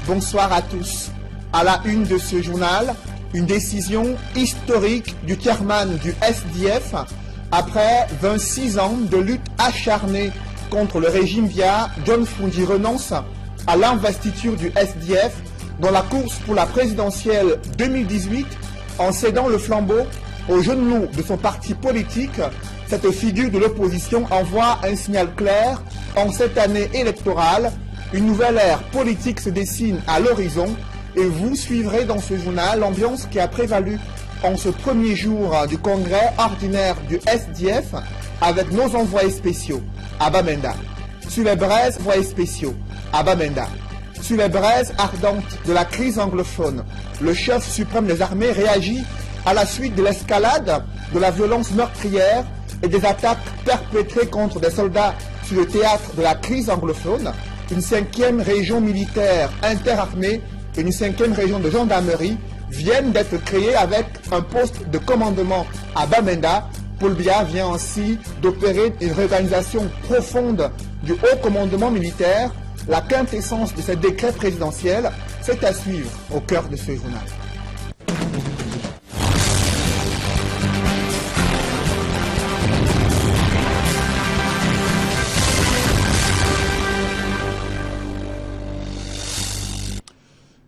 Bonsoir à tous. À la une de ce journal, une décision historique du chairman du SDF après 26 ans de lutte acharnée contre le régime Biya. John Fundi renonce à l'investiture du SDF dans la course pour la présidentielle 2018 en cédant le flambeau aux jeunes loups de son parti politique. Cette figure de l'opposition envoie un signal clair en cette année électorale. Une nouvelle ère politique se dessine à l'horizon et vous suivrez dans ce journal l'ambiance qui a prévalu en ce premier jour du congrès ordinaire du SDF avec nos envoyés spéciaux à Bamenda. Sur les braises, envoyés spéciaux à Bamenda. Sur les braises ardentes de la crise anglophone, le chef suprême des armées réagit à la suite de l'escalade de la violence meurtrière et des attaques perpétrées contre des soldats sur le théâtre de la crise anglophone. Une 5e région militaire interarmée et une 5e région de gendarmerie viennent d'être créées avec un poste de commandement à Bamenda. Paul Biya vient ainsi d'opérer une réorganisation profonde du haut commandement militaire. La quintessence de ce décret présidentiel, c'est à suivre au cœur de ce journal.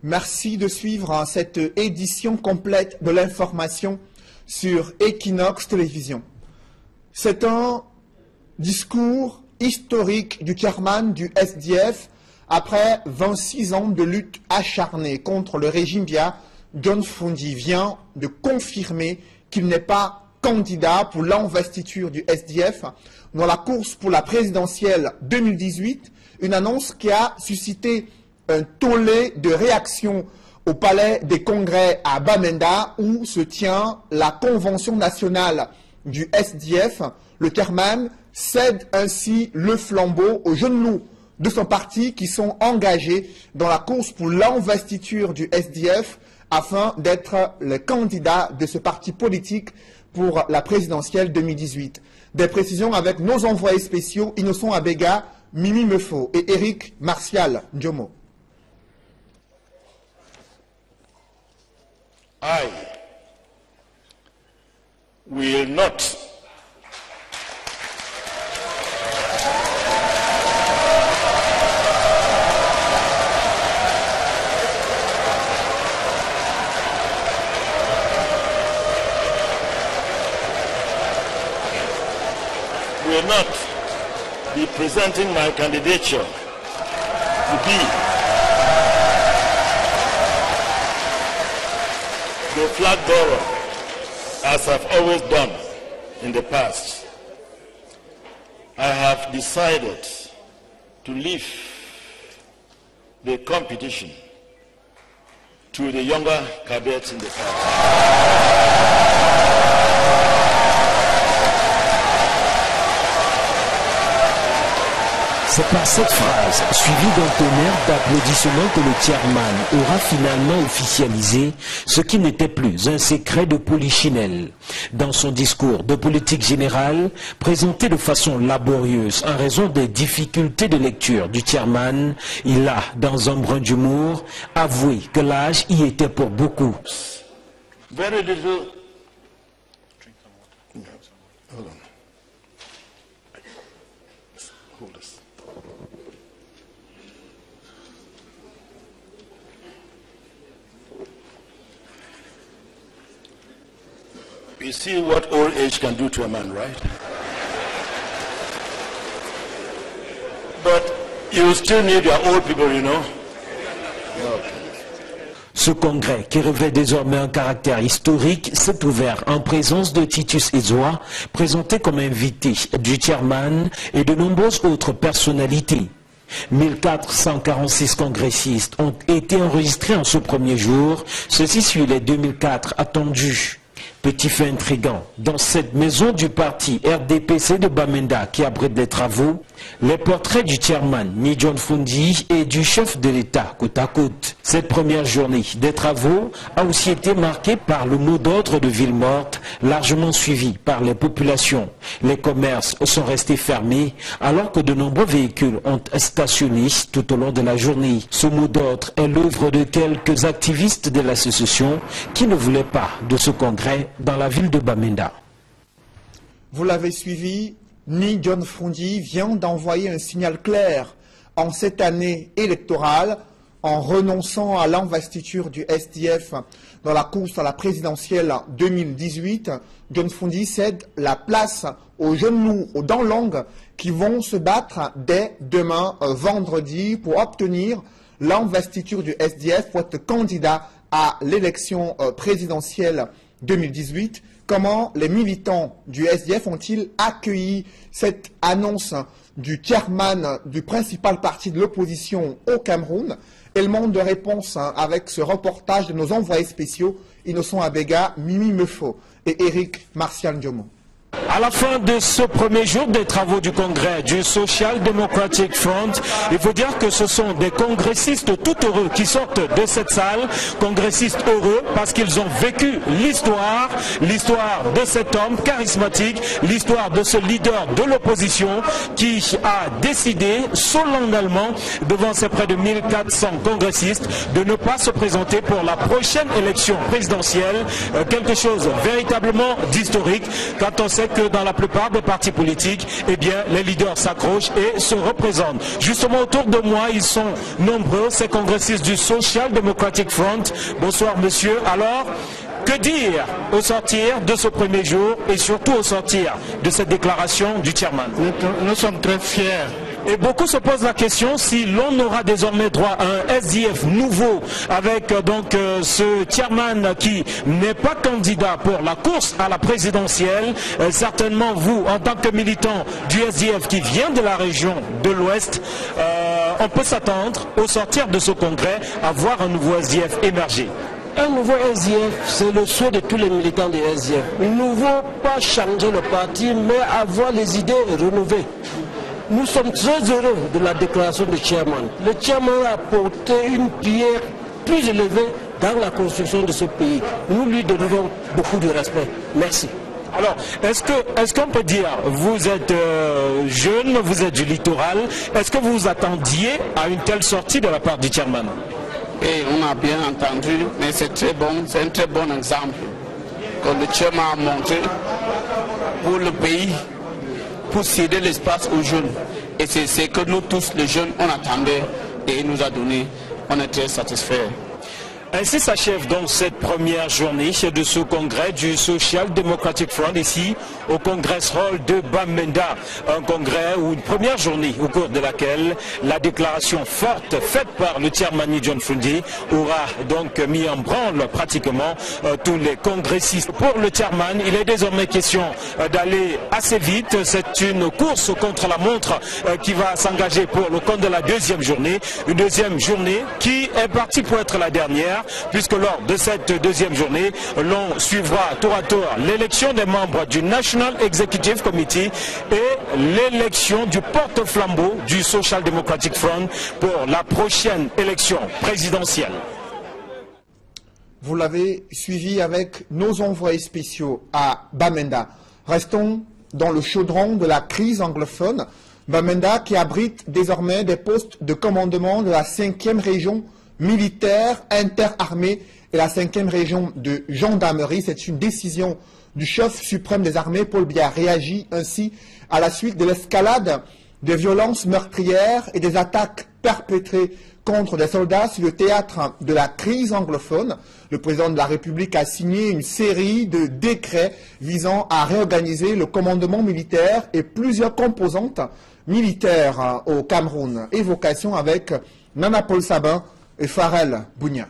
Merci de suivre cette édition complète de l'information sur Equinox Télévision. C'est un discours historique du chairman du SDF après 26 ans de lutte acharnée contre le régime Biya. John Fundi vient de confirmer qu'il n'est pas candidat pour l'investiture du SDF dans la course pour la présidentielle 2018, une annonce qui a suscité un tollé de réaction au palais des congrès à Bamenda où se tient la convention nationale du SDF. Le chairman cède ainsi le flambeau aux jeunes loups de son parti qui sont engagés dans la course pour l'investiture du SDF afin d'être le candidat de ce parti politique pour la présidentielle 2018. Des précisions avec nos envoyés spéciaux Innocent Abega, Mimi Mefo et Eric Martial Ndjomo. I will not be presenting my candidature to be the flag bearer, as I've always done in the past. I have decided to leave the competition to the younger cadets in the party. C'est par cette phrase, suivie d'un tonnerre d'applaudissements, que le chairman aura finalement officialisé ce qui n'était plus un secret de polichinelle. Dans son discours de politique générale, présenté de façon laborieuse en raison des difficultés de lecture du chairman, il a, dans un brin d'humour, avoué que l'âge y était pour beaucoup. Very little. Hold on. Hold this. You see what old age can do to a man, right? But you still need your old people, you know. Okay. Ce congrès, qui revêt désormais un caractère historique, s'est ouvert en présence de Titus Edzoa, présenté comme invité du chairman et de nombreuses autres personnalités. 1446 congressistes ont été enregistrés en ce premier jour, ceci suit les 2004 attendus. Petit fait intriguant, dans cette maison du parti RDPC de Bamenda qui abrite des travaux, les portraits du chairman Ni John Fundi et du chef de l'État côte à côte. Cette première journée des travaux a aussi été marquée par le mot d'ordre de ville morte, largement suivi par les populations. Les commerces sont restés fermés alors que de nombreux véhicules ont stationné tout au long de la journée. Ce mot d'ordre est l'œuvre de quelques activistes de l'association qui ne voulaient pas de ce congrès dans la ville de Bamenda. Vous l'avez suivi, Ni John Fundi vient d'envoyer un signal clair en cette année électorale en renonçant à l'investiture du SDF dans la course à la présidentielle 2018. John Fundi cède la place aux jeunes loups, aux dents longues qui vont se battre dès demain, vendredi, pour obtenir l'investiture du SDF pour être candidat à l'élection présidentielle 2018. Comment les militants du SDF ont-ils accueilli cette annonce du chairman du principal parti de l'opposition au Cameroun? Élément de réponse avec ce reportage de nos envoyés spéciaux Innocent Abega, Mimi Mefo et Eric Martial Diomo. À la fin de ce premier jour des travaux du congrès du Social Democratic Front, il faut dire que ce sont des congressistes tout heureux qui sortent de cette salle, congressistes heureux parce qu'ils ont vécu l'histoire de cet homme charismatique, l'histoire de ce leader de l'opposition qui a décidé solennellement devant ces près de 1400 congressistes de ne pas se présenter pour la prochaine élection présidentielle, quelque chose véritablement d'historique quand on sait que dans la plupart des partis politiques, eh bien, les leaders s'accrochent et se représentent. Justement, autour de moi, ils sont nombreux, ces congressistes du Social Democratic Front. Bonsoir, monsieur. Alors, que dire au sortir de ce premier jour et surtout au sortir de cette déclaration du chairman? Nous sommes très fiers. Et beaucoup se posent la question si l'on aura désormais droit à un SDF nouveau avec ce chairman qui n'est pas candidat pour la course à la présidentielle. Certainement vous, en tant que militant du SDF qui vient de la région de l'Ouest, on peut s'attendre au sortir de ce congrès à voir un nouveau SDF émerger. Un nouveau SDF, c'est le souhait de tous les militants du SDF. Nous ne voulons pas changer le parti, mais avoir les idées rénovées. Nous sommes très heureux de la déclaration du chairman. Le chairman a apporté une pierre plus élevée dans la construction de ce pays. Nous lui devons beaucoup de respect. Merci. Alors, est-ce qu'on peut dire, vous êtes jeune, vous êtes du littoral, est-ce que vous vous attendiez à une telle sortie de la part du chairman? Et on a bien entendu, mais c'est très bon, c'est un très bon exemple que le chairman a montré pour le pays, pour céder l'espace aux jeunes. Et c'est ce que nous tous, les jeunes, on attendait et il nous a donné. On est très satisfaits. Ainsi s'achève donc cette première journée de ce congrès du Social Democratic Front ici au Congress Hall de Bamenda. Un congrès ou une première journée au cours de laquelle la déclaration forte faite par le chairman Ni John Fundi aura donc mis en branle pratiquement tous les congressistes. Pour le chairman, il est désormais question d'aller assez vite. C'est une course contre la montre qui va s'engager pour le compte de la deuxième journée. Une deuxième journée qui est partie pour être la dernière, puisque lors de cette deuxième journée, l'on suivra tour à tour l'élection des membres du National Executive Committee et l'élection du porte-flambeau du Social Democratic Front pour la prochaine élection présidentielle. Vous l'avez suivi avec nos envoyés spéciaux à Bamenda. Restons dans le chaudron de la crise anglophone. Bamenda qui abrite désormais des postes de commandement de la 5e région militaire interarmée et la 5e région de gendarmerie. C'est une décision du chef suprême des armées, Paul Biya, réagit ainsi à la suite de l'escalade des violences meurtrières et des attaques perpétrées contre des soldats sur le théâtre de la crise anglophone. Le président de la République a signé une série de décrets visant à réorganiser le commandement militaire et plusieurs composantes militaires au Cameroun. Évocation avec Nana Paul Sabin et Farel Bounia.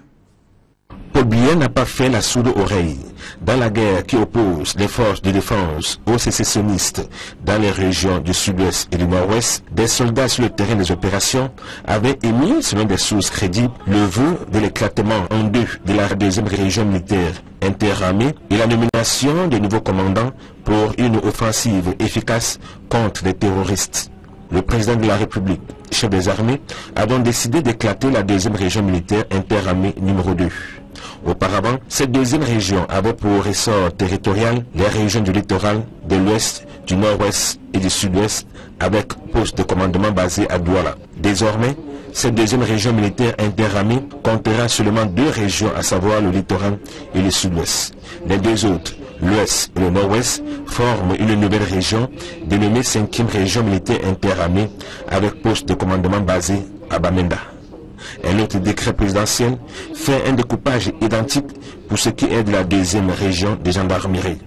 Paul Biya n'a pas fait la sourde oreille. Dans la guerre qui oppose les forces de défense aux sécessionnistes dans les régions du sud-ouest et du nord-ouest, des soldats sur le terrain des opérations avaient émis, selon des sources crédibles, le vœu de l'éclatement en deux de la deuxième région militaire interarmée et la nomination de nouveaux commandants pour une offensive efficace contre les terroristes. Le président de la République, chef des armées, a donc décidé d'éclater la deuxième région militaire interarmée numéro 2. Auparavant, cette deuxième région avait pour ressort territorial les régions du littoral, de l'ouest, du nord-ouest et du sud-ouest, avec poste de commandement basé à Douala. Désormais, cette deuxième région militaire interarmée comptera seulement 2 régions, à savoir le littoral et le sud-ouest. Les 2 autres, l'ouest et le nord-ouest, forment une nouvelle région dénommée 5e région militaire interarmée avec poste de commandement basé à Bamenda. Un autre décret présidentiel fait un découpage identique pour ce qui est de la deuxième région des gendarmeries.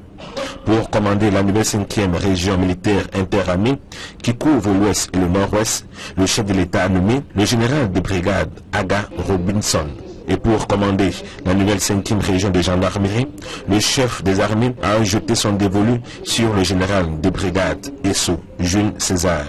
Pour commander la nouvelle 5e région militaire interarmée qui couvre l'ouest et le nord-ouest, le chef de l'État a nommé le général de brigade Aga Robinson. Et pour commander la nouvelle 5e région de gendarmerie, le chef des armées a jeté son dévolu sur le général de brigade Esso, Jules César.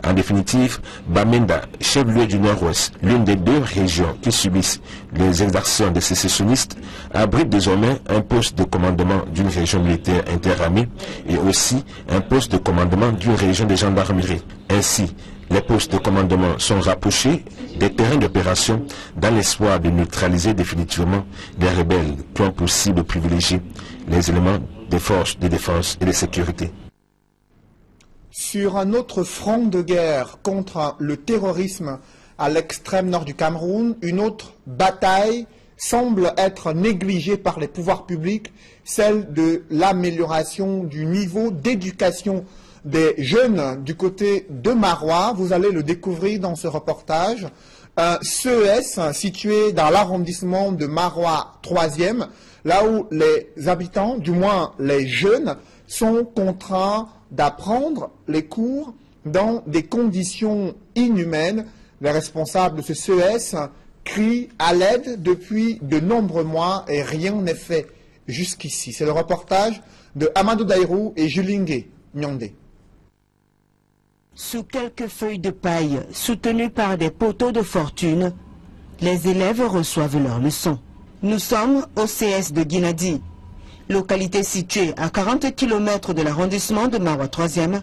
En définitive, Bamenda, chef-lieu du Nord-Ouest, l'une des 2 régions qui subissent les exactions des sécessionnistes, abrite désormais un poste de commandement d'une région militaire interarmée et aussi un poste de commandement d'une région de gendarmerie. Ainsi, les postes de commandement sont rapprochés des terrains d'opération dans l'espoir de neutraliser définitivement les rebelles qui ont pour cible privilégiée les éléments des forces de défense et de sécurité. Sur un autre front de guerre contre le terrorisme à l'extrême nord du Cameroun, une autre bataille semble être négligée par les pouvoirs publics, celle de l'amélioration du niveau d'éducation des jeunes du côté de Marois. Vous allez le découvrir dans ce reportage. Un CES situé dans l'arrondissement de Marois 3e, là où les habitants, du moins les jeunes, sont contraints d'apprendre les cours dans des conditions inhumaines. Les responsables de ce CES crient à l'aide depuis de nombreux mois et rien n'est fait jusqu'ici. C'est le reportage de Amadou Daïrou et Julingue Nyondé. Sous quelques feuilles de paille soutenues par des poteaux de fortune, les élèves reçoivent leurs leçons. Nous sommes au CS de Guinadi, localité située à 40 km de l'arrondissement de Marois 3e,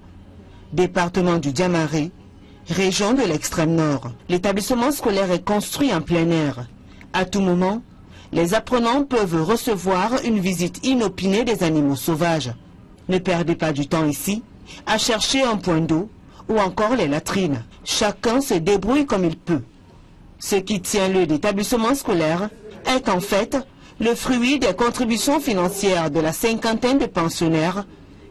département du Diamaré, région de l'extrême nord. L'établissement scolaire est construit en plein air. À tout moment, les apprenants peuvent recevoir une visite inopinée des animaux sauvages. Ne perdez pas du temps ici à chercher un point d'eau ou encore les latrines. Chacun se débrouille comme il peut. Ce qui tient lieu d'établissement scolaire est en fait le fruit des contributions financières de la cinquantaine de pensionnaires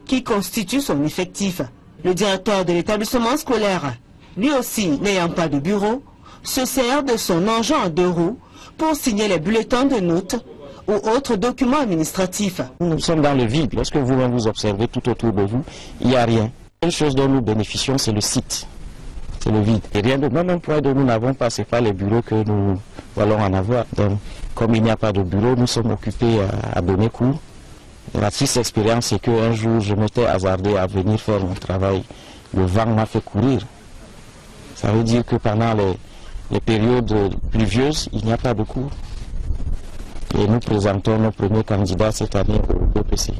qui constituent son effectif. Le directeur de l'établissement scolaire, lui aussi n'ayant pas de bureau, se sert de son engin à 2 roues pour signer les bulletins de notes ou autres documents administratifs. Nous sommes dans le vide. Lorsque vous-même vous observez tout autour de vous, il n'y a rien. Une chose dont nous bénéficions, c'est le site. C'est le vide. Et rien de même un point dont nous n'avons pas, ce n'est pas les bureaux que nous allons en avoir. Donc, comme il n'y a pas de bureau, nous sommes occupés à donner cours. Et la triste expérience, c'est qu'un jour, je m'étais hasardé à venir faire mon travail. Le vent m'a fait courir. Ça veut dire que pendant les périodes pluvieuses, il n'y a pas de cours. Et nous présentons nos premiers candidats cette année au BPC.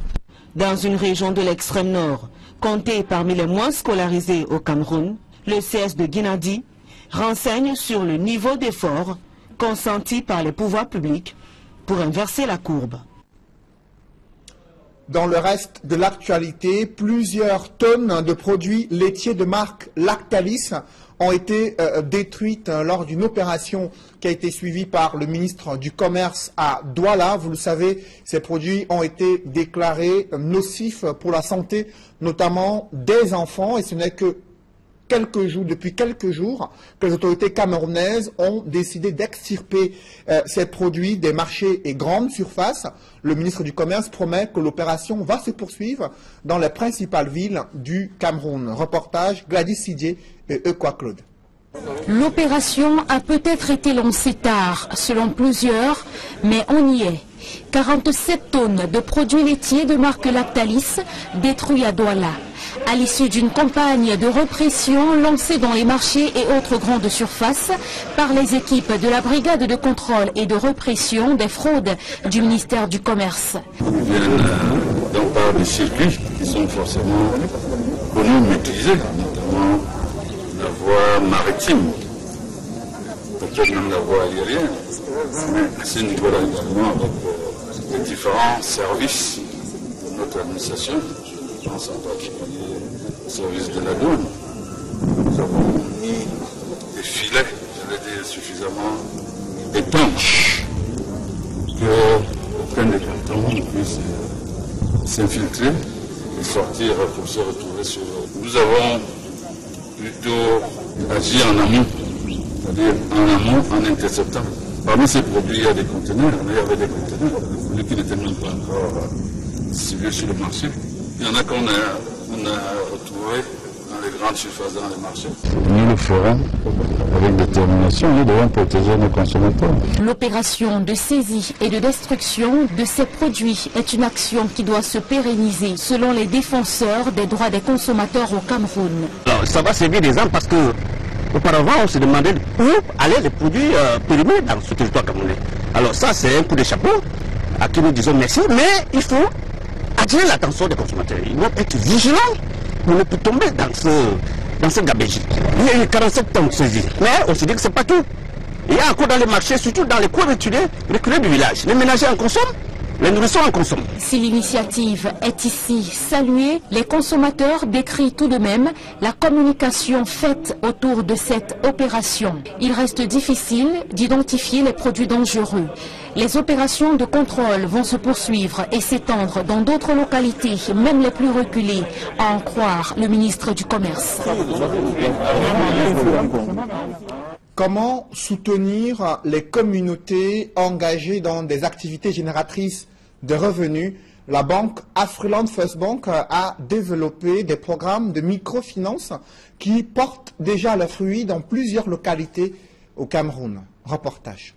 Dans une région de l'extrême nord, comptée parmi les moins scolarisés au Cameroun, le CS de Guinadi renseigne sur le niveau d'effort consenti par les pouvoirs publics pour inverser la courbe. Dans le reste de l'actualité, plusieurs tonnes de produits laitiers de marque Lactalis ont été détruites lors d'une opération qui a été suivie par le ministre du Commerce à Douala. Vous le savez, ces produits ont été déclarés nocifs pour la santé, notamment des enfants, et ce n'est que depuis quelques jours que les autorités camerounaises ont décidé d'extirper ces produits des marchés et grandes surfaces. Le ministre du Commerce promet que l'opération va se poursuivre dans les principales villes du Cameroun. Reportage Gladys Sidier et Equa Claude. L'opération a peut-être été lancée tard, selon plusieurs, mais on y est. 47 tonnes de produits laitiers de marque Lactalis détruits à Douala. À l'issue d'une campagne de répression lancée dans les marchés et autres grandes surfaces par les équipes de la brigade de contrôle et de répression des fraudes du ministère du Commerce. Ils viennent d'un part des circuits qui sont forcément connus, maîtrisés, notamment la voie maritime, peut-être même la voie aérienne, mais à ce niveau-là également avec les différents services de notre administration. Je pense en particulier au service de la douane. Nous avons mis des filets, j'allais dire, suffisamment étanches qu'aucun des cartons ne puisse s'infiltrer et sortir pour se retrouver sur eux. Nous avons plutôt agi en amont, c'est-à-dire en amont, en interceptant. Parmi ces produits, il y a des conteneurs, il y avait des conteneurs, des produits qui n'étaient même pas encore distribués sur le marché. Il y en a qu'on a retrouvés dans les grandes surfaces, dans les marchés. Nous le ferons avec détermination, nous devons protéger nos consommateurs. L'opération de saisie et de destruction de ces produits est une action qui doit se pérenniser selon les défenseurs des droits des consommateurs au Cameroun. Alors, ça va servir d'exemple parce que auparavant on se demandait où allaient les produits périmés dans ce territoire camerounais. Alors ça c'est un coup de chapeau à qui nous disons merci, mais il faut attirer l'attention des consommateurs. Ils doivent être vigilants pour ne plus tomber dans ce gabegie. Il y a eu 47 tonnes saisies, mais on se dit que c'est pas tout. Il y a encore dans les marchés, surtout dans les coins reculés du village. Les ménagers en consomment, les nourrissons en consomment. Si l'initiative est ici saluée, les consommateurs décrient tout de même la communication faite autour de cette opération. Il reste difficile d'identifier les produits dangereux. Les opérations de contrôle vont se poursuivre et s'étendre dans d'autres localités, même les plus reculées, à en croire le ministre du Commerce. Comment soutenir les communautés engagées dans des activités génératrices de revenus? La banque Afriland First Bank a développé des programmes de microfinance qui portent déjà leurs fruits dans plusieurs localités au Cameroun. Reportage.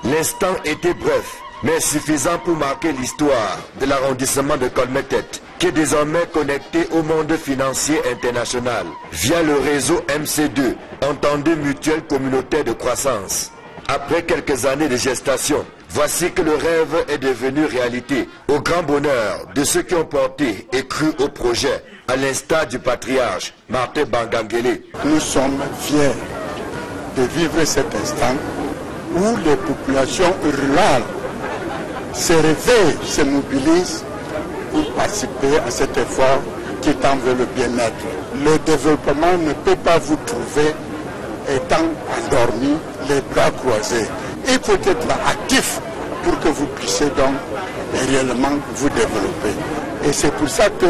L'instant était bref, mais suffisant pour marquer l'histoire de l'arrondissement de Kolmetet, qui est désormais connecté au monde financier international via le réseau MC2, Entendue Mutuelle Communautaire de Croissance. Après quelques années de gestation, voici que le rêve est devenu réalité, au grand bonheur de ceux qui ont porté et cru au projet, à l'instar du patriarche Martin Bangangele. Nous sommes fiers de vivre cet instant où les populations rurales se réveillent, se mobilisent pour participer à cet effort qui tend vers le bien-être. Le développement ne peut pas vous trouver étant endormi, les bras croisés. Il faut être actif pour que vous puissiez donc réellement vous développer. Et c'est pour ça que,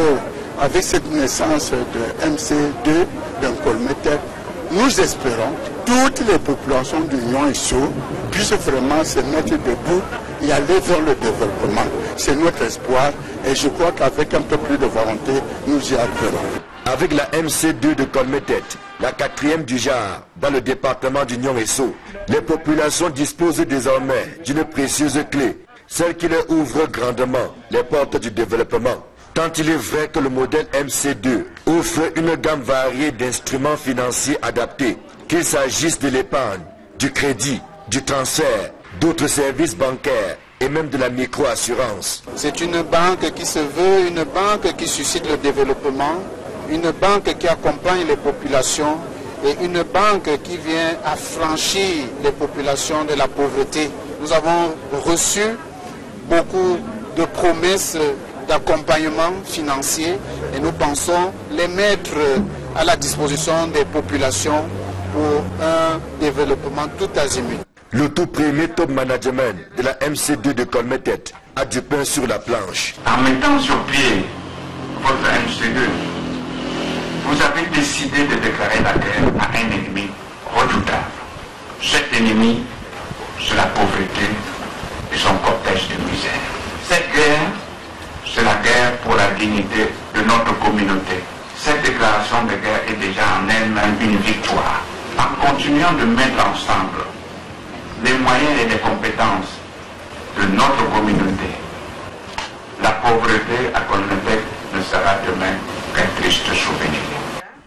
avec cette naissance de MC2, d'un Kolmetet, nous espérons que toutes les populations de Nyon et Sceaux puissent vraiment se mettre debout et aller vers le développement. C'est notre espoir et je crois qu'avec un peu plus de volonté, nous y arriverons. Avec la MC2 de Kolmetet, la 4e du genre dans le département du Nyon et Sceaux, les populations disposent désormais d'une précieuse clé, celle qui leur ouvre grandement les portes du développement. Tant il est vrai que le modèle MC2 offre une gamme variée d'instruments financiers adaptés, qu'il s'agisse de l'épargne, du crédit, du transfert, d'autres services bancaires et même de la micro-assurance. C'est une banque qui se veut une banque qui suscite le développement, une banque qui accompagne les populations et une banque qui vient affranchir les populations de la pauvreté. Nous avons reçu beaucoup de promesses d'accompagnement financier et nous pensons les mettre à la disposition des populations pour un développement tout azimut. Le tout premier top management de la MC2 de Kolmetet a du pain sur la planche. En mettant sur pied votre MC2, vous avez décidé de déclarer la guerre à un ennemi redoutable. Cet ennemi, c'est la pauvreté et son cortège de misère. Cette guerre, c'est la guerre pour la dignité de notre communauté. Cette déclaration de guerre est une victoire. En continuant de mettre ensemble les moyens et les compétences de notre communauté, la pauvreté à Colmetec ne sera demain qu'un triste souvenir.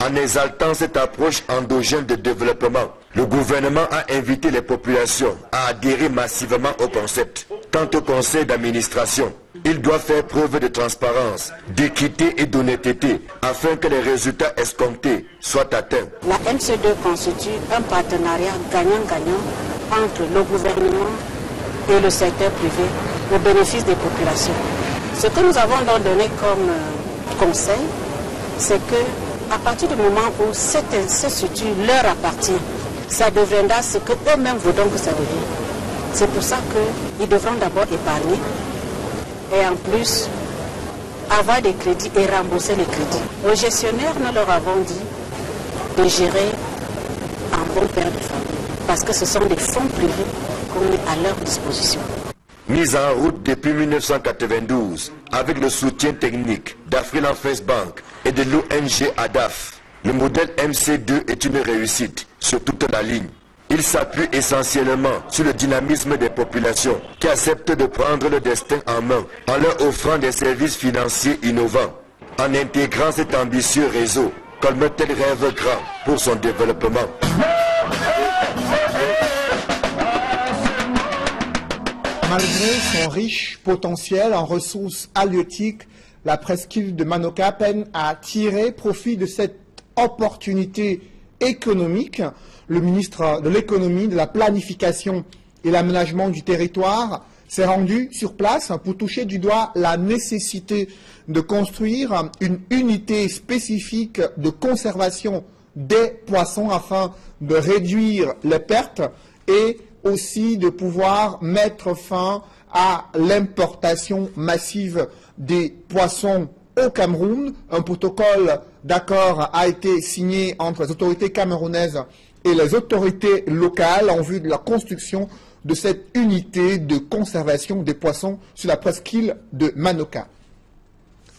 En exaltant cette approche endogène de développement, le gouvernement a invité les populations à adhérer massivement au concept. Quant au conseil d'administration, il doit faire preuve de transparence, d'équité et d'honnêteté afin que les résultats escomptés soient atteints. La MC2 constitue un partenariat gagnant-gagnant entre le gouvernement et le secteur privé au bénéfice des populations. Ce que nous avons donc donné comme conseil, c'est que à partir du moment où cette institut leur appartient, ça deviendra ce que eux-mêmes voudront que ça devienne. C'est pour ça qu'ils devront d'abord épargner et en plus avoir des crédits et rembourser les crédits. Aux gestionnaires, nous leur avons dit de gérer en bon père de famille parce que ce sont des fonds privés qu'on met à leur disposition. Mise en route depuis 1992 avec le soutien technique d'Afriland First Bank et de l'ONG ADAF, le modèle MC2 est une réussite sur toute la ligne. Il s'appuie essentiellement sur le dynamisme des populations qui acceptent de prendre le destin en main en leur offrant des services financiers innovants. En intégrant cet ambitieux réseau, Colmetec rêve grand pour son développement. Malgré son riche potentiel en ressources halieutiques, la presqu'île de Manoka peine à tirer profit de cette opportunité économique. Le ministre de l'économie, de la planification et l'aménagement du territoire s'est rendu sur place pour toucher du doigt la nécessité de construire une unité spécifique de conservation des poissons afin de réduire les pertes et aussi de pouvoir mettre fin à l'importation massive des poissons au Cameroun. Un protocole d'accord a été signé entre les autorités camerounaises et les autorités locales en vue de la construction de cette unité de conservation des poissons sur la presqu'île de Manoka.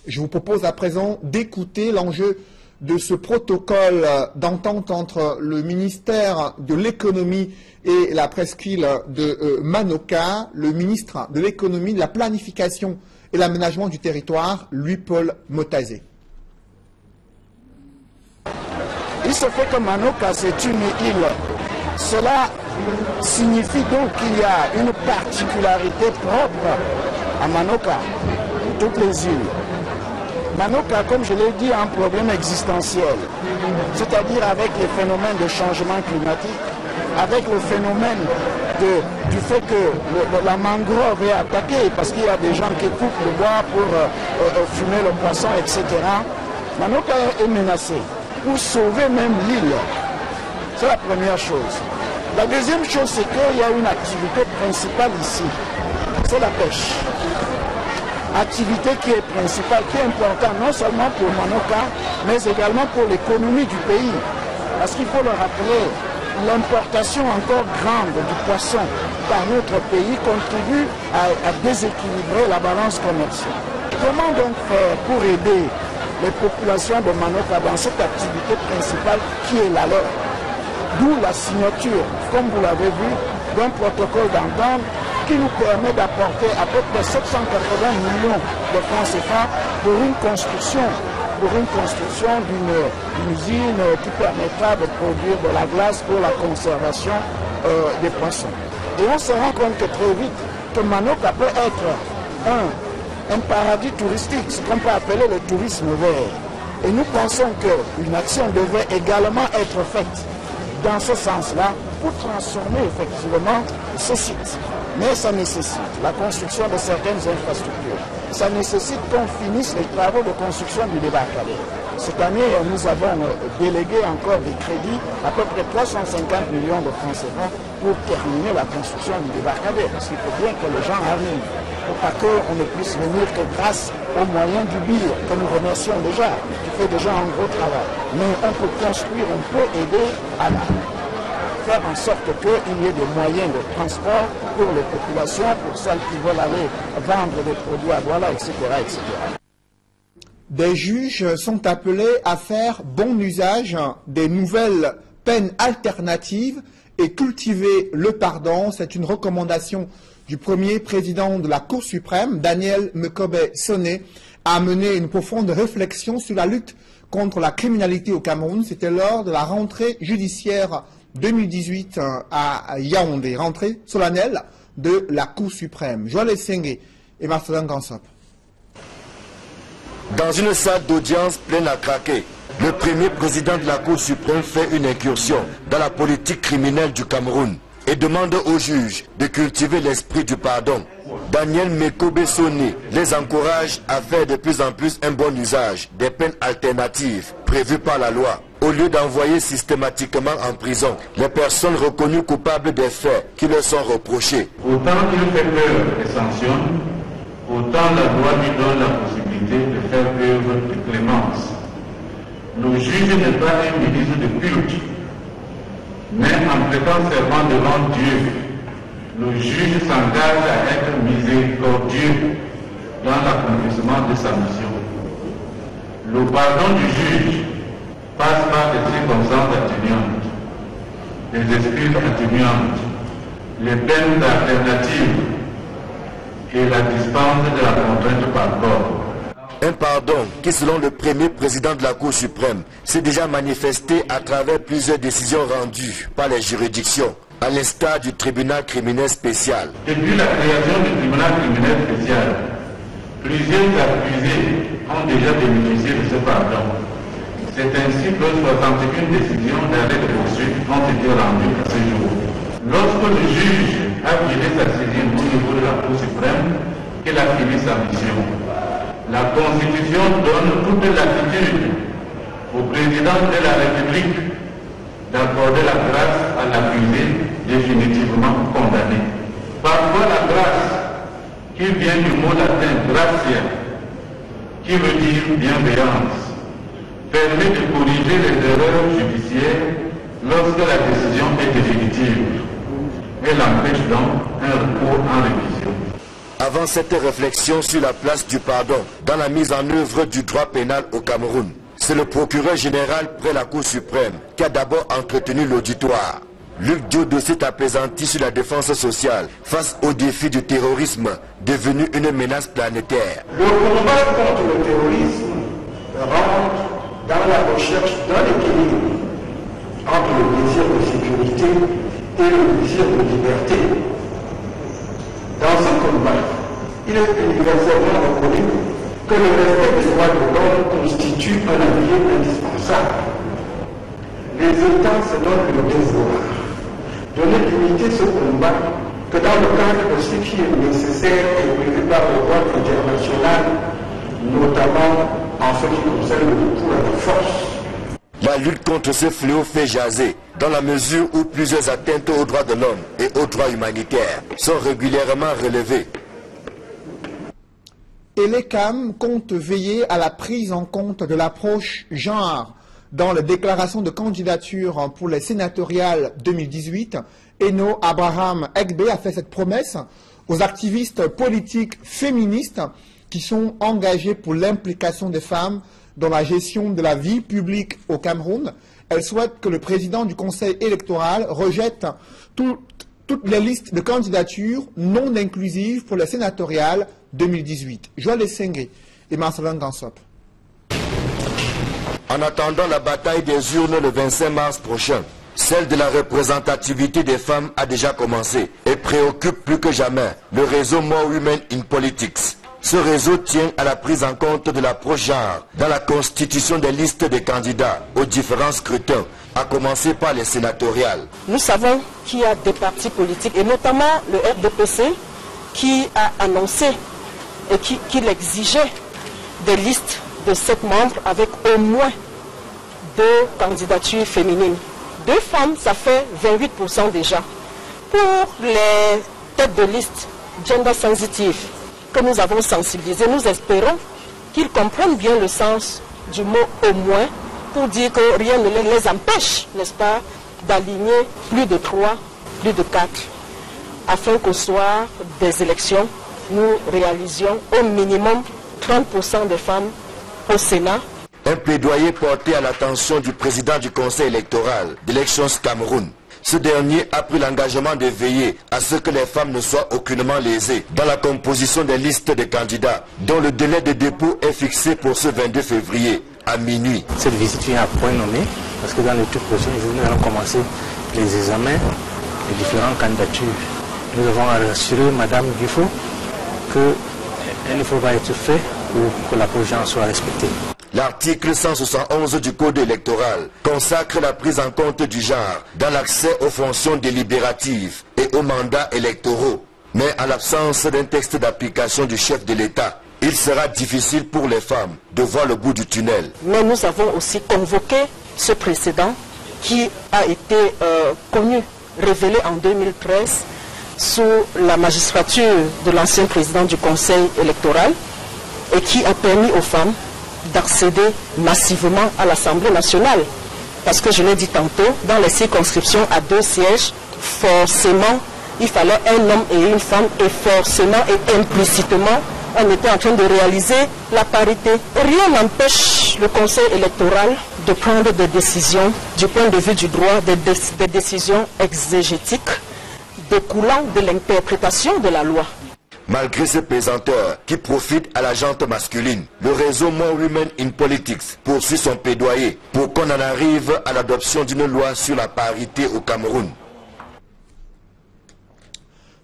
Je vous propose à présent d'écouter l'enjeu de ce protocole d'entente entre le ministère de l'économie et la presqu'île de Manoka, le ministre de l'économie, de la planification et l'aménagement du territoire, Louis-Paul Motazé. Il se fait que Manoka, c'est une île. Cela signifie donc qu'il y a une particularité propre à Manoka, toutes les îles. Manoka, comme je l'ai dit, a un problème existentiel, c'est-à-dire avec les phénomènes de changement climatique, avec le phénomène du fait que la mangrove est attaquée parce qu'il y a des gens qui coupent le bois pour fumer le poisson, etc. Manoka est menacée pour sauver même l'île. C'est la première chose. La deuxième chose, c'est qu'il y a une activité principale ici, c'est la pêche. Activité qui est principale, qui est importante non seulement pour Manoka, mais également pour l'économie du pays. Parce qu'il faut le rappeler, l'importation encore grande du poisson par notre pays contribue à déséquilibrer la balance commerciale. Comment donc faire pour aider les populations de Manoka dans cette activité principale qui est la leur? D'où la signature, comme vous l'avez vu, d'un protocole d'entente qui nous permet d'apporter à peu près 780 millions de francs CFA pour une construction d'une usine qui permettra de produire de la glace pour la conservation des poissons. Et on se rend compte que très vite que Manoka peut être un paradis touristique, ce qu'on peut appeler le tourisme vert. Et nous pensons qu'une action devrait également être faite dans ce sens-là pour transformer effectivement ce site. Mais ça nécessite la construction de certaines infrastructures. Ça nécessite qu'on finisse les travaux de construction du débarcadère. Cette année, nous avons délégué encore des crédits, à peu près 350 millions de francs CFA pour terminer la construction du débarcadère. Parce qu'il faut bien que les gens arrivent. Pour pas qu'on ne puisse venir que grâce aux moyens du BIR, que nous remercions déjà, qui fait déjà un gros travail. Mais on peut construire, on peut aider à faire en sorte qu'il y ait des moyens de transport pour les populations, pour celles qui veulent aller vendre des produits à Douala, etc., etc. Des juges sont appelés à faire bon usage des nouvelles peines alternatives et cultiver le pardon. C'est une recommandation du premier président de la Cour suprême, Daniel Mekobe-Soné, a mené une profonde réflexion sur la lutte contre la criminalité au Cameroun. C'était lors de la rentrée judiciaire 2018 à Yaoundé, rentrée solennelle de la Cour suprême. Joël Sengue et Marcelin Gansop. Dans une salle d'audience pleine à craquer, le premier président de la Cour suprême fait une incursion dans la politique criminelle du Cameroun et demande aux juges de cultiver l'esprit du pardon. Daniel Mekobe-Soné les encourage à faire de plus en plus un bon usage des peines alternatives prévues par la loi, au lieu d'envoyer systématiquement en prison les personnes reconnues coupables des faits qui leur sont reprochés. Autant il fait peur et sanctionne, autant la loi lui donne la possibilité de faire preuve de clémence. Le juge n'est pas un ministre de culte, mais en prêtant serment devant Dieu, le juge s'engage à être miséricordieux dans l'accomplissement de sa mission. Le pardon du juge passe par des circonstances atténuantes, des excuses atténuantes, les peines alternatives et la dispense de la contrainte par corps. Un pardon qui, selon le premier président de la Cour suprême, s'est déjà manifesté à travers plusieurs décisions rendues par les juridictions, à l'instar du tribunal criminel spécial. Depuis la création du tribunal criminel spécial, plusieurs accusés ont déjà bénéficié de ce pardon. C'est ainsi que 61 décisions d'arrêt de poursuite ont été rendues à ce jour. Lorsque le juge a fini sa saisine au niveau de la Cour suprême, il a fini sa mission. La Constitution donne toute latitude au président de la République d'accorder la grâce à l'accusé définitivement condamné. Parfois la grâce, qui vient du mot latin gratia, qui veut dire bienveillance, permet de corriger les erreurs judiciaires lorsque la décision est définitive. Elle empêche donc un recours en révision. Avant cette réflexion sur la place du pardon dans la mise en œuvre du droit pénal au Cameroun, c'est le procureur général près la Cour suprême qui a d'abord entretenu l'auditoire. Luc Diodo s'est apaisanti sur la défense sociale face au défi du terrorisme devenu une menace planétaire. Le combat contre le terrorisme rentre dans la recherche d'un équilibre entre le désir de sécurité et le désir de liberté. Dans ce combat, il est universellement reconnu que le respect des droits de l'homme constitue un allié indispensable. Les États se donnent le devoir de ne limiter ce combat que dans le cadre de ce qui est nécessaire et prévu par le droit international, notamment en ce qui concerne le recours à la force. La lutte contre ce fléau fait jaser, dans la mesure où plusieurs atteintes aux droits de l'homme et aux droits humanitaires sont régulièrement relevées. Et l'ECAM compte veiller à la prise en compte de l'approche genre dans les déclarations de candidature pour les sénatoriales 2018. Eno Abraham Egbe a fait cette promesse aux activistes politiques féministes qui sont engagés pour l'implication des femmes dans la gestion de la vie publique au Cameroun. Elle souhaite que le président du Conseil électoral rejette toutes les listes de candidatures non inclusives pour les sénatoriales 2018. Joël Sengue et Marcelin Gansop. En attendant la bataille des urnes le 25 mars prochain, celle de la représentativité des femmes a déjà commencé et préoccupe plus que jamais le réseau More Women in Politics. Ce réseau tient à la prise en compte de l'approche genre dans la constitution des listes des candidats aux différents scrutins, à commencer par les sénatoriales. Nous savons qu'il y a des partis politiques, et notamment le RDPC, qui a annoncé et qu'il exigeait des listes de 7 membres avec au moins 2 candidatures féminines. 2 femmes, ça fait 28% déjà. Pour les têtes de liste gender sensitive que nous avons sensibilisées, nous espérons qu'ils comprennent bien le sens du mot au moins, pour dire que rien ne les empêche, n'est-ce pas, d'aligner plus de 3, plus de 4, afin qu'au soir des élections, nous réalisions au minimum 30% des femmes au Sénat. Un plaidoyer porté à l'attention du président du Conseil électoral d'Elections Cameroun. Ce dernier a pris l'engagement de veiller à ce que les femmes ne soient aucunement lésées dans la composition des listes de candidats, dont le délai de dépôt est fixé pour ce 22 février à minuit. Cette visite vient à point nommé parce que dans les toutes prochaines journées, nous allons commencer les examens des différentes candidatures. Nous avons rassuré Madame Dufo qu'elle ne faut pas être fait pour que la prochaine soit respectée. L'article 171 du Code électoral consacre la prise en compte du genre dans l'accès aux fonctions délibératives et aux mandats électoraux. Mais en l'absence d'un texte d'application du chef de l'État, il sera difficile pour les femmes de voir le bout du tunnel. Mais nous avons aussi convoqué ce précédent qui a été connu, révélé en 2013 sous la magistrature de l'ancien président du Conseil électoral et qui a permis aux femmes d'accéder massivement à l'Assemblée nationale. Parce que je l'ai dit tantôt, dans les circonscriptions à 2 sièges, forcément, il fallait un homme et une femme, et forcément et implicitement, on était en train de réaliser la parité. Rien n'empêche le Conseil électoral de prendre des décisions du point de vue du droit, des décisions exégétiques découlant de l'interprétation de la loi. Malgré ces pesanteurs qui profitent à la gente masculine, le réseau More Women in Politics poursuit son plaidoyer pour qu'on en arrive à l'adoption d'une loi sur la parité au Cameroun.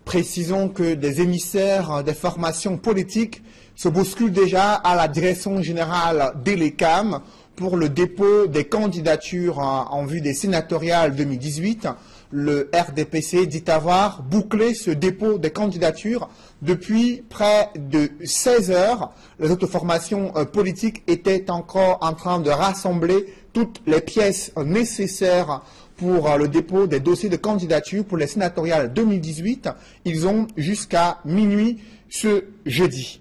Précisons que des émissaires des formations politiques se bousculent déjà à la direction générale d'Elecam pour le dépôt des candidatures en vue des sénatoriales 2018. Le RDPC dit avoir bouclé ce dépôt des candidatures depuis près de 16 heures. Les autres formations politiques étaient encore en train de rassembler toutes les pièces nécessaires pour le dépôt des dossiers de candidature pour les sénatoriales 2018. Ils ont jusqu'à minuit ce jeudi.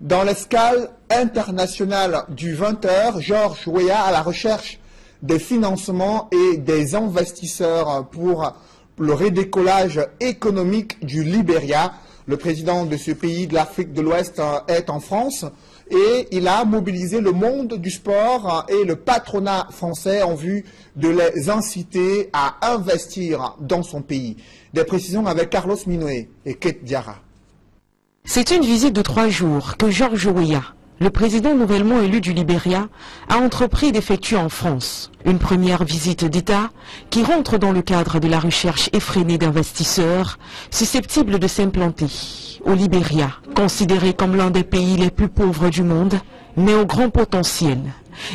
Dans l'escale internationale du 20h, Georges Weah à la recherche des financements et des investisseurs pour le redécollage économique du Libéria. Le président de ce pays de l'Afrique de l'Ouest est en France et il a mobilisé le monde du sport et le patronat français en vue de les inciter à investir dans son pays. Des précisions avec Carlos Minoé et Kate Diarra. C'est une visite de 3 jours que Georges Weah, le président nouvellement élu du Libéria, a entrepris d'effectuer en France. Une première visite d'État qui rentre dans le cadre de la recherche effrénée d'investisseurs susceptibles de s'implanter au Libéria, considéré comme l'un des pays les plus pauvres du monde, mais au grand potentiel.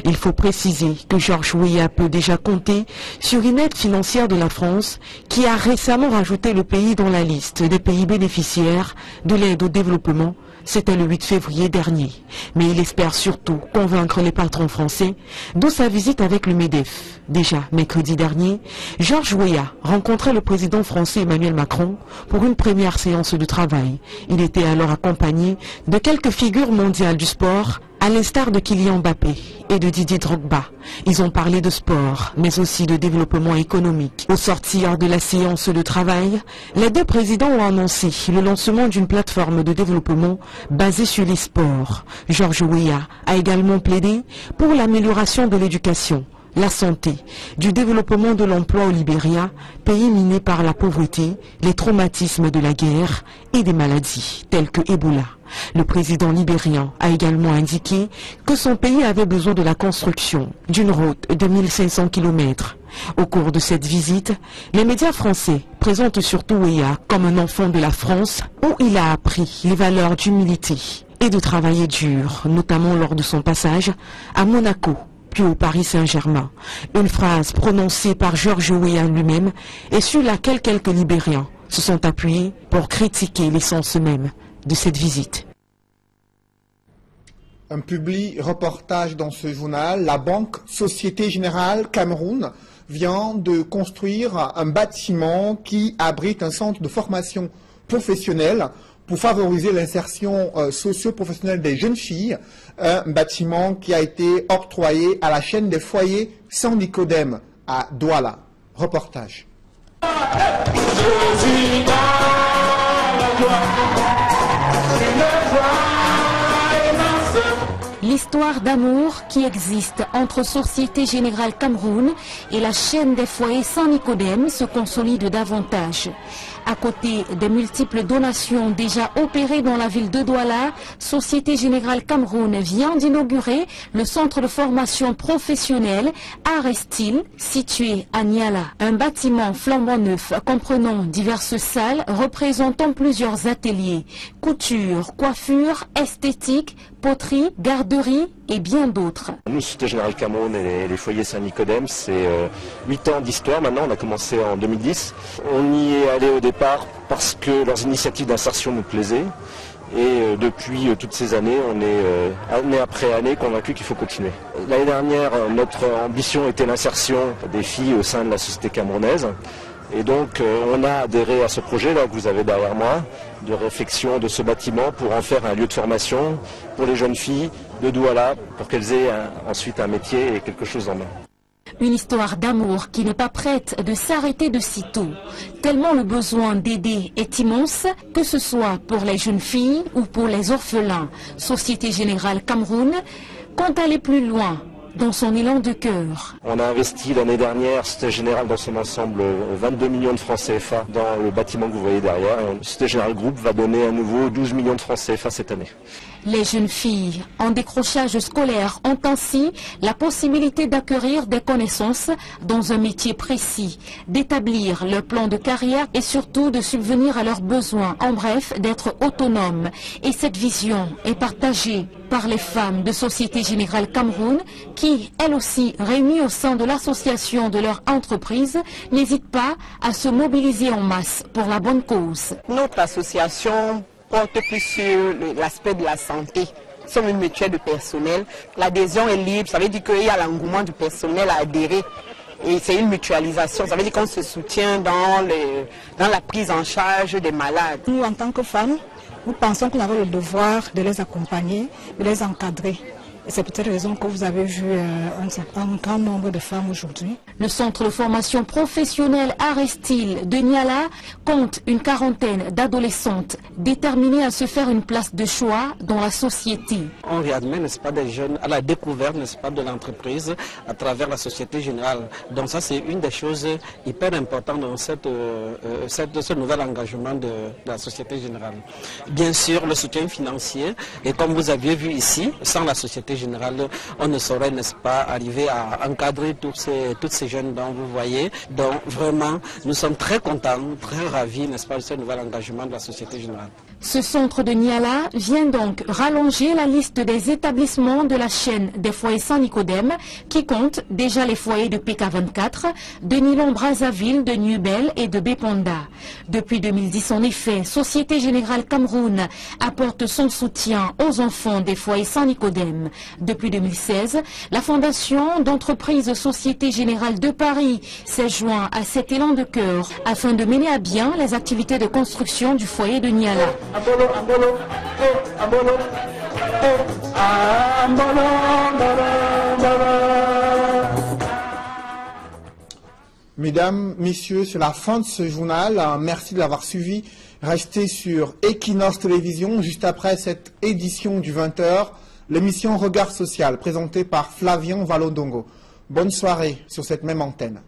Il faut préciser que Georges Weah peut déjà compter sur une aide financière de la France qui a récemment rajouté le pays dans la liste des pays bénéficiaires de l'aide au développement. C'était le 8 février dernier. Mais il espère surtout convaincre les patrons français, d'où sa visite avec le MEDEF. Déjà, mercredi dernier, Georges Weah rencontrait le président français Emmanuel Macron pour une première séance de travail. Il était alors accompagné de quelques figures mondiales du sport, à l'instar de Kylian Mbappé et de Didier Drogba. Ils ont parlé de sport, mais aussi de développement économique. Au sortir de la séance de travail, les deux présidents ont annoncé le lancement d'une plateforme de développement basée sur les sports. Georges Weah a également plaidé pour l'amélioration de l'éducation, la santé, du développement de l'emploi au Libéria, pays miné par la pauvreté, les traumatismes de la guerre et des maladies telles que Ebola. Le président libérien a également indiqué que son pays avait besoin de la construction d'une route de 1500 km. Au cours de cette visite, les médias français présentent surtout Weah comme un enfant de la France où il a appris les valeurs d'humilité et de travailler dur, notamment lors de son passage à Monaco, puis au Paris Saint-Germain. Une phrase prononcée par Georges Weah lui-même et sur laquelle quelques Libériens se sont appuyés pour critiquer l'essence même de cette visite. Un public reportage dans ce journal. La Banque Société Générale Cameroun vient de construire un bâtiment qui abrite un centre de formation professionnelle pour favoriser l'insertion socio-professionnelle des jeunes filles. Un bâtiment qui a été octroyé à la chaîne des foyers San Nicodème à Douala. Reportage. L'histoire d'amour qui existe entre Société Générale Cameroun et la chaîne des foyers Saint-Nicodème se consolide davantage. À côté des multiples donations déjà opérées dans la ville de Douala, Société Générale Cameroun vient d'inaugurer le centre de formation professionnelle Arts-Style situé à Niala. Un bâtiment flambant neuf comprenant diverses salles représentant plusieurs ateliers, couture, coiffure, esthétique, poterie, garderie et bien d'autres. Nous, Société Générale Cameroun et les foyers Saint-Nicodème, c'est 8 ans d'histoire maintenant, on a commencé en 2010. On y est allé au départ parce que leurs initiatives d'insertion nous plaisaient. Et depuis toutes ces années, on est année après année convaincu qu'il faut continuer. L'année dernière, notre ambition était l'insertion des filles au sein de la société camerounaise. Et donc on a adhéré à ce projet là que vous avez derrière moi, de réflexion de ce bâtiment pour en faire un lieu de formation pour les jeunes filles de Douala, pour qu'elles aient ensuite un métier et quelque chose en main. Une histoire d'amour qui n'est pas prête de s'arrêter de sitôt, tellement le besoin d'aider est immense, que ce soit pour les jeunes filles ou pour les orphelins. Société Générale Cameroun compte aller plus loin dans son élan de cœur. On a investi l'année dernière, Société Générale dans son ensemble, 22 millions de francs CFA dans le bâtiment que vous voyez derrière. Et Société Générale Group va donner à nouveau 12 millions de francs CFA cette année. Les jeunes filles en décrochage scolaire ont ainsi la possibilité d'acquérir des connaissances dans un métier précis, d'établir leur plan de carrière et surtout de subvenir à leurs besoins, en bref, d'être autonomes. Et cette vision est partagée par les femmes de Société Générale Cameroun qui, elles aussi, réunies au sein de l'association de leur entreprise, n'hésitent pas à se mobiliser en masse pour la bonne cause. Notre association porte plus sur l'aspect de la santé. Nous sommes une mutuelle de personnel. L'adhésion est libre, ça veut dire qu'il y a l'engouement du personnel à adhérer. Et c'est une mutualisation, ça veut dire qu'on se soutient dans la prise en charge des malades. Nous, en tant que femmes, nous pensons qu'on a le devoir de les accompagner, de les encadrer. Et c'est pour cette raison que vous avez vu un grand nombre de femmes aujourd'hui. Le centre de formation professionnelle Arts-Style de Niala compte une quarantaine d'adolescentes déterminées à se faire une place de choix dans la société. On réadmet, n'est-ce pas, des jeunes à la découverte, n'est-ce pas, de l'entreprise à travers la Société Générale. Donc ça, c'est une des choses hyper importantes dans ce nouvel engagement de la Société Générale. Bien sûr, le soutien financier, et comme vous aviez vu ici, sans la Société Générale, on ne saurait, n'est-ce pas, arriver à encadrer toutes ces jeunes dont vous voyez. Donc vraiment, nous sommes très contents, très ravis, n'est-ce pas, de ce nouvel engagement de la Société Générale. Ce centre de Niala vient donc rallonger la liste des établissements de la chaîne des foyers Saint-Nicodème qui compte déjà les foyers de PK24, de Nilon-Brazzaville, de Nubel et de Bépanda. Depuis 2010, en effet, Société Générale Cameroun apporte son soutien aux enfants des foyers Saint-Nicodème. Depuis 2016, la fondation d'entreprise Société Générale de Paris s'est joint à cet élan de cœur afin de mener à bien les activités de construction du foyer de Niala. Mesdames, messieurs, c'est la fin de ce journal. Merci de l'avoir suivi. Restez sur Equinox Télévision juste après cette édition du 20h. L'émission Regard Social présentée par Flavien Valodongo. Bonne soirée sur cette même antenne.